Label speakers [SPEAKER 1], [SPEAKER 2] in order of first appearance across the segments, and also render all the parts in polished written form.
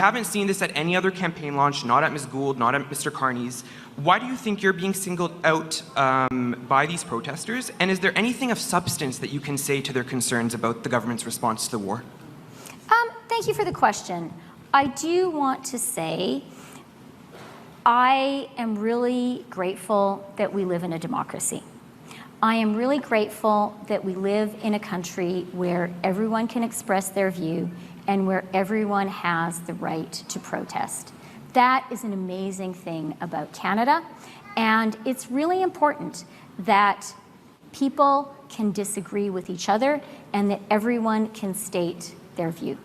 [SPEAKER 1] haven't seen this at any other campaign launch, not at Ms. Gould, not at Mr. Carney's. Why do you think you're being singled out by these protesters? And is there anything of substance that you can say to their concerns about the government's response to the war?
[SPEAKER 2] Thank you for the question. I do want to say I am really grateful that we live in a democracy. I am really grateful that we live in a country where everyone can express their view and where everyone has the right to protest. That is an amazing thing about Canada, and it's really important that people can disagree with each other and that everyone can state their view.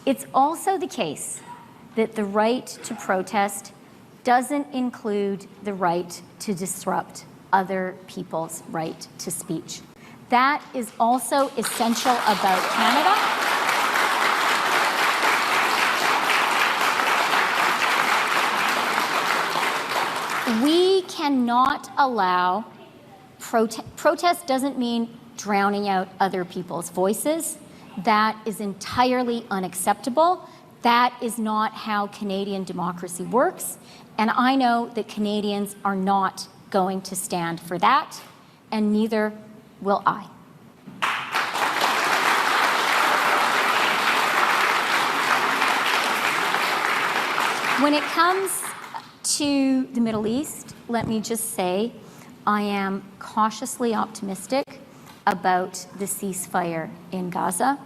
[SPEAKER 2] It's also the case that the right to protest doesn't include the right to disrupt other people's right to speech. That is also essential about Canada. We cannot allow protest doesn't mean drowning out other people's voices. That is entirely unacceptable. That is not how Canadian democracy works. And I know that Canadians are not going to stand for that, and neither will I. When it comes to the Middle East, let me just say I am cautiously optimistic about the ceasefire in Gaza.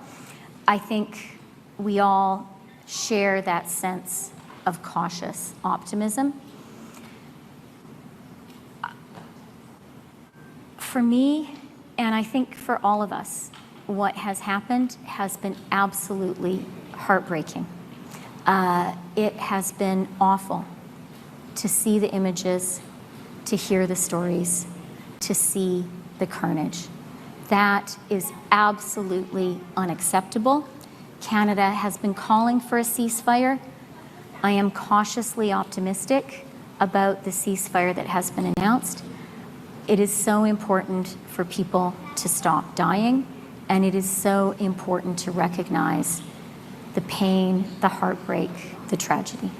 [SPEAKER 2] I think we all share that sense of cautious optimism. For me, and I think for all of us, what has happened has been absolutely heartbreaking. It has been awful to see the images, to hear the stories, to see the carnage. That is absolutely unacceptable. Canada has been calling for a ceasefire. I am cautiously optimistic about the ceasefire that has been announced. It is so important for people to stop dying, and it is so important to recognize the pain, the heartbreak, the tragedy.